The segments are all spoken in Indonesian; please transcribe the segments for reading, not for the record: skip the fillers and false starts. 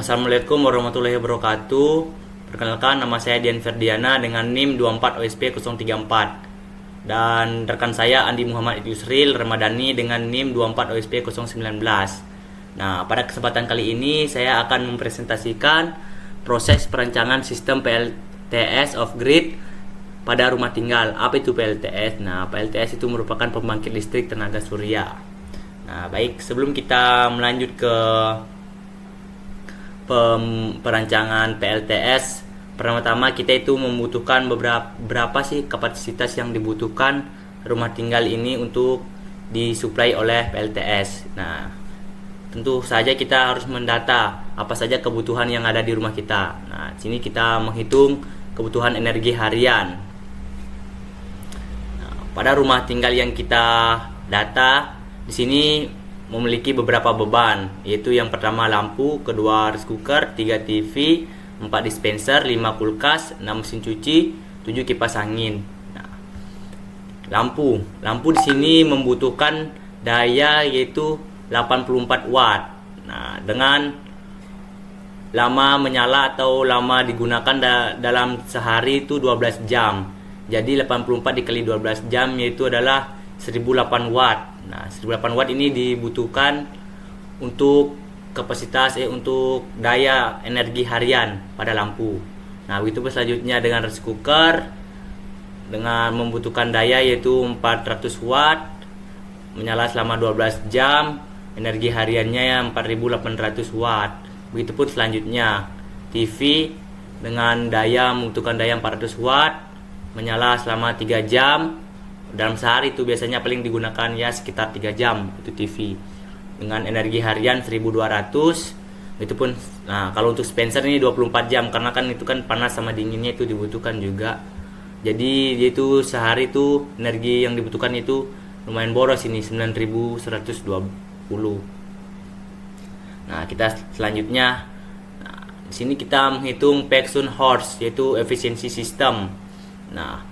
Assalamualaikum warahmatullahi wabarakatuh. Perkenalkan, nama saya Dian Ferdiana dengan NIM 240SP034. Dan rekan saya Andi Muhammad Yusril Ramadhani dengan NIM 240SP019. Nah, pada kesempatan kali ini saya akan mempresentasikan proses perancangan sistem PLTS off-grid pada rumah tinggal. Apa itu PLTS? Nah, PLTS itu merupakan pembangkit listrik tenaga surya. Nah, baik, sebelum kita melanjut ke perancangan PLTS, pertama-tama kita itu membutuhkan berapa sih kapasitas yang dibutuhkan rumah tinggal ini untuk disuplai oleh PLTS. Nah, tentu saja kita harus mendata apa saja kebutuhan yang ada di rumah kita. Nah, sini kita menghitung kebutuhan energi harian. Nah, pada rumah tinggal yang kita data di sini memiliki beberapa beban, yaitu yang pertama lampu, kedua rice cooker, 3 TV, 4 dispenser, 5 kulkas, 6 mesin cuci, 7 kipas angin. Nah, lampu di sini membutuhkan daya yaitu 84 watt. Nah, dengan lama menyala atau lama digunakan dalam sehari itu 12 jam. Jadi 84 dikali 12 jam yaitu adalah 1008 watt. Nah, 1008 watt ini dibutuhkan untuk kapasitas untuk daya energi harian pada lampu. Nah, begitu selanjutnya dengan rice cooker dengan membutuhkan daya yaitu 400 watt, menyala selama 12 jam, energi hariannya 4800 watt. Begitupun selanjutnya TV dengan daya membutuhkan daya 400 watt, menyala selama 3 jam. Dalam sehari itu biasanya paling digunakan ya sekitar 3 jam itu TV dengan energi harian 1200. Itu pun nah, kalau untuk dispenser ini 24 jam karena kan itu kan panas sama dinginnya itu dibutuhkan juga. Jadi itu sehari itu energi yang dibutuhkan itu lumayan boros ini 9120. Nah, kita selanjutnya di sini kita menghitung Paxson Horse yaitu efisiensi sistem. Nah,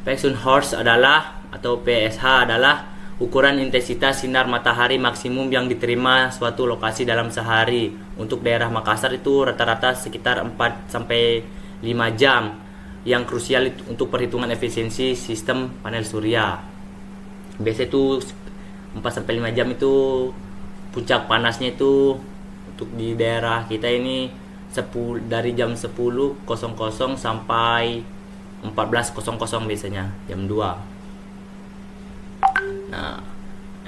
Paxson Horse adalah atau PSH adalah ukuran intensitas sinar matahari maksimum yang diterima suatu lokasi dalam sehari. Untuk daerah Makassar itu rata-rata sekitar 4 sampai 5 jam yang krusial untuk perhitungan efisiensi sistem panel surya. Biasanya itu 4 sampai 5 jam itu puncak panasnya itu untuk di daerah kita ini dari jam 10.00 sampai 14.00 biasanya jam 2. Nah,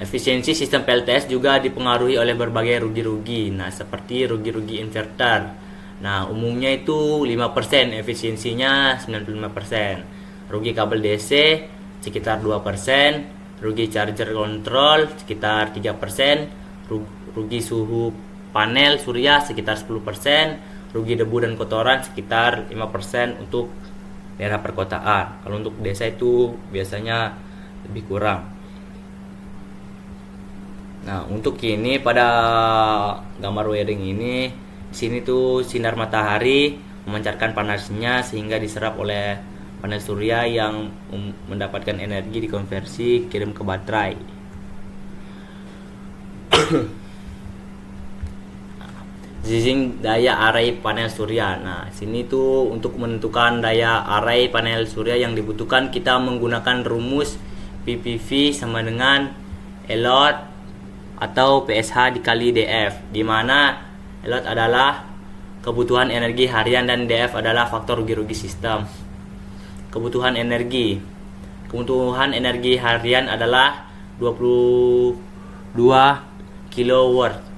efisiensi sistem PLTS juga dipengaruhi oleh berbagai rugi-rugi. Nah, seperti rugi-rugi inverter. Nah, umumnya itu 5%, efisiensinya 95%. Rugi kabel DC sekitar 2%, rugi charger kontrol sekitar 3%, rugi suhu panel surya sekitar 10%, rugi debu dan kotoran sekitar 5% untuk daerah perkotaan. Kalau untuk desa itu biasanya lebih kurang. Nah, untuk ini pada gambar wiring ini, di sini tuh sinar matahari memancarkan panasnya sehingga diserap oleh panel surya yang mendapatkan energi dikonversi kirim ke baterai. Zizing daya array panel surya. Nah, sini tuh untuk menentukan daya array panel surya yang dibutuhkan kita menggunakan rumus PPV sama dengan ELOT atau PSH dikali DF, di mana ELOT adalah kebutuhan energi harian dan DF adalah faktor rugi-rugi sistem. Kebutuhan energi harian adalah 22 kilowatt.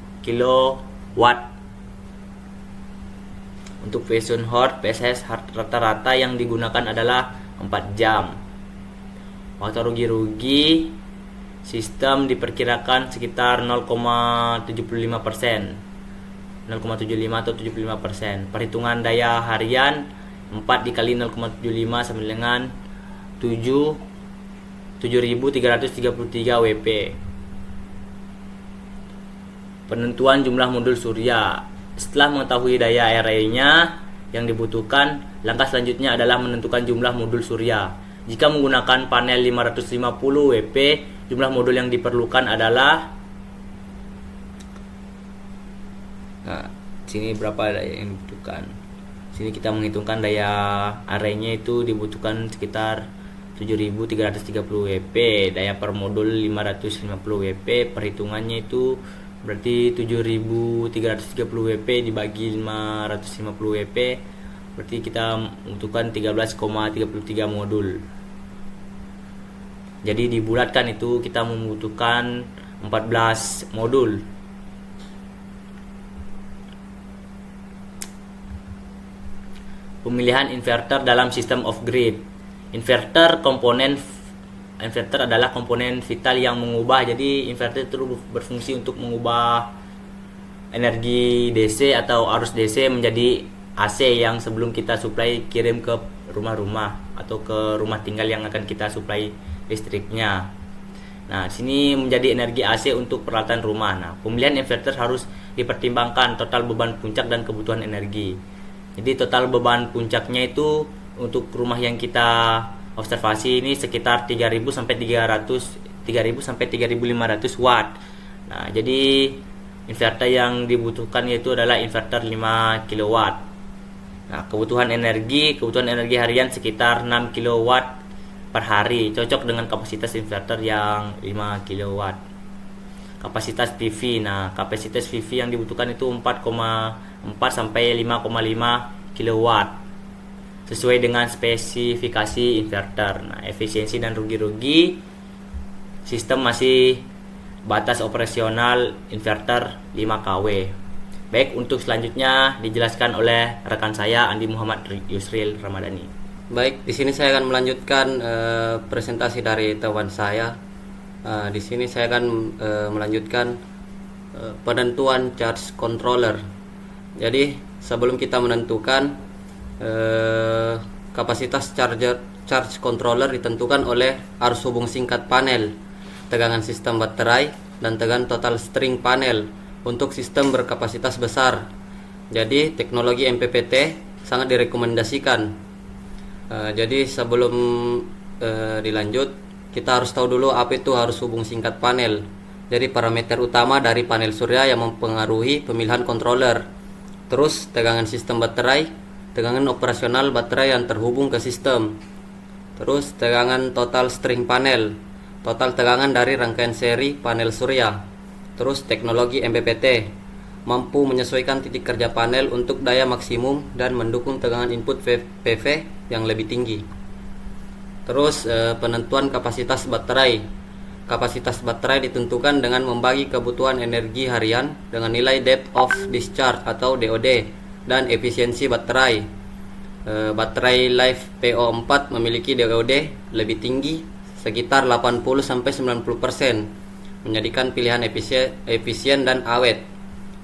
Untuk Paxson Horse PSS rata-rata yang digunakan adalah 4 jam. Faktor rugi-rugi sistem diperkirakan sekitar 0,75%. 0,75 atau 75%. Perhitungan daya harian 4 dikali 0,75 sama dengan 7.333 WP. Penentuan jumlah modul surya. Setelah mengetahui daya array-nya yang dibutuhkan, langkah selanjutnya adalah menentukan jumlah modul surya. Jika menggunakan panel 550 WP, jumlah modul yang diperlukan adalah Sini berapa daya yang dibutuhkan. Sini kita menghitungkan daya arraynya itu dibutuhkan sekitar 7330 WP, daya per modul 550 WP. Perhitungannya itu berarti 7330 WP dibagi 550 WP, berarti kita membutuhkan 13,33 modul. Jadi dibulatkan itu kita membutuhkan 14 modul. Pemilihan inverter dalam sistem off-grid. Inverter adalah komponen vital yang mengubah. Jadi inverter itu berfungsi untuk mengubah energi DC atau arus DC menjadi AC yang sebelum kita suplai kirim ke rumah-rumah atau ke rumah tinggal yang akan kita suplai listriknya. Nah, sini menjadi energi AC untuk peralatan rumah. Nah, pemilihan inverter harus dipertimbangkan total beban puncak dan kebutuhan energi. Jadi total beban puncaknya itu untuk rumah yang kita observasi ini sekitar 3000 sampai 3500 watt. Nah, jadi inverter yang dibutuhkan yaitu adalah inverter 5 kW. Nah, kebutuhan energi harian sekitar 6 kW per hari, cocok dengan kapasitas inverter yang 5 kW. Kapasitas PV. Nah, kapasitas PV yang dibutuhkan itu 4,4 sampai 5,5 kW sesuai dengan spesifikasi inverter. Nah, efisiensi dan rugi-rugi sistem masih batas operasional inverter 5 kW. Baik, untuk selanjutnya dijelaskan oleh rekan saya Andi Muhammad Yusril Ramadhani. Baik, di sini saya akan melanjutkan presentasi dari teman saya. Di sini saya akan melanjutkan penentuan charge controller. Jadi sebelum kita menentukan kapasitas charge controller ditentukan oleh arus hubung singkat panel, tegangan sistem baterai, dan tegangan total string panel untuk sistem berkapasitas besar. Jadi teknologi MPPT sangat direkomendasikan. Jadi sebelum dilanjut, kita harus tahu dulu apa itu arus hubung singkat panel. Jadi parameter utama dari panel surya yang mempengaruhi pemilihan controller. Terus tegangan sistem baterai, tegangan operasional baterai yang terhubung ke sistem. Terus tegangan total string panel, total tegangan dari rangkaian seri panel surya. Terus teknologi MPPT mampu menyesuaikan titik kerja panel untuk daya maksimum dan mendukung tegangan input PV yang lebih tinggi. Terus penentuan kapasitas baterai. Kapasitas baterai ditentukan dengan membagi kebutuhan energi harian dengan nilai depth of discharge atau DOD dan efisiensi baterai. Baterai life PO4 memiliki DOD lebih tinggi sekitar 80-90%, menjadikan pilihan efisien dan awet.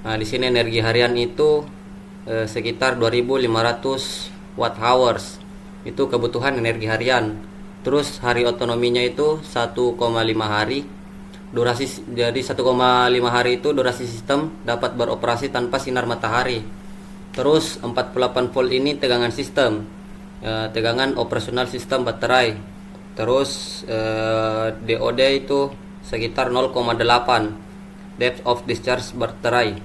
Nah, di sini energi harian itu sekitar 2500 watt hours. Itu kebutuhan energi harian. Terus hari otonominya itu 1,5 hari. Jadi 1,5 hari itu durasi sistem dapat beroperasi tanpa sinar matahari. Terus 48 volt ini tegangan sistem, tegangan operasional sistem baterai. Terus DOD itu sekitar 0,8 depth of discharge baterai.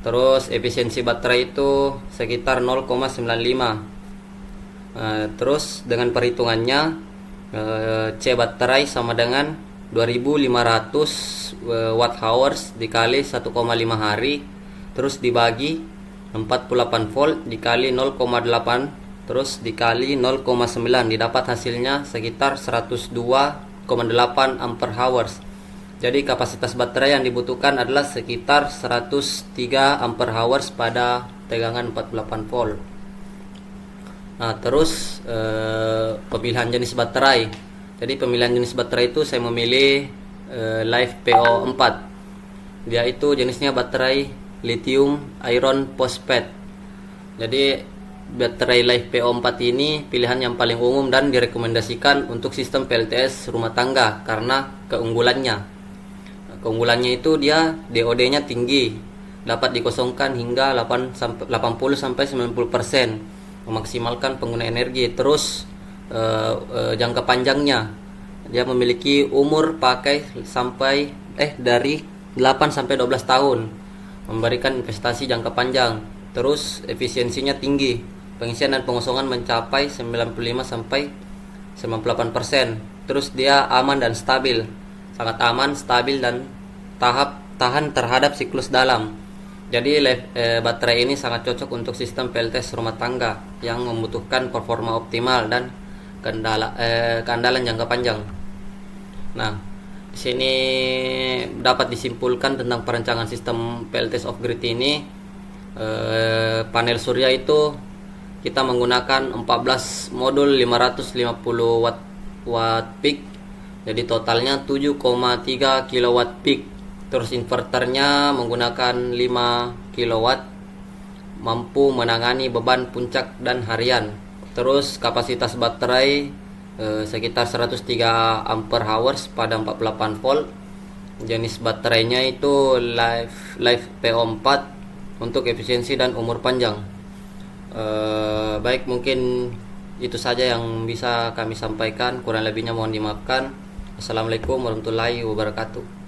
Terus efisiensi baterai itu sekitar 0,95. Terus dengan perhitungannya C baterai sama dengan 2500 watt hours dikali 1,5 hari, terus dibagi 48 volt dikali 0,8 terus dikali 0,9, didapat hasilnya sekitar 102,8 ampere hours. Jadi kapasitas baterai yang dibutuhkan adalah sekitar 103 ampere hours pada tegangan 48 volt. Nah, terus pemilihan jenis baterai. Jadi pemilihan jenis baterai itu saya memilih Life PO4. Dia itu jenisnya baterai lithium iron phosphate. Jadi baterai Life PO4 ini pilihan yang paling umum dan direkomendasikan untuk sistem PLTS rumah tangga karena keunggulannya. Keunggulannya itu dia DOD-nya tinggi, dapat dikosongkan hingga 80-90%, memaksimalkan pengguna energi. Terus jangka panjangnya, dia memiliki umur pakai sampai dari 8-12 tahun, memberikan investasi jangka panjang. Terus efisiensinya tinggi, pengisian dan pengosongan mencapai 95 sampai 98%. Terus dia aman dan stabil, sangat aman, stabil, dan tahan terhadap siklus dalam. Jadi baterai ini sangat cocok untuk sistem PLTS rumah tangga yang membutuhkan performa optimal dan keandalan jangka panjang. Nah, di sini dapat disimpulkan tentang perancangan sistem PLTS off grid ini. Panel surya itu kita menggunakan 14 modul 550 watt peak, jadi totalnya 7,3 kilowatt peak. Terus inverternya menggunakan 5 kilowatt, mampu menangani beban puncak dan harian. Terus kapasitas baterai sekitar 103 ampere hours pada 48 volt. Jenis baterainya itu Life PO4 untuk efisiensi dan umur panjang. Baik, mungkin itu saja yang bisa kami sampaikan, kurang lebihnya mohon dimaafkan. Assalamualaikum warahmatullahi wabarakatuh.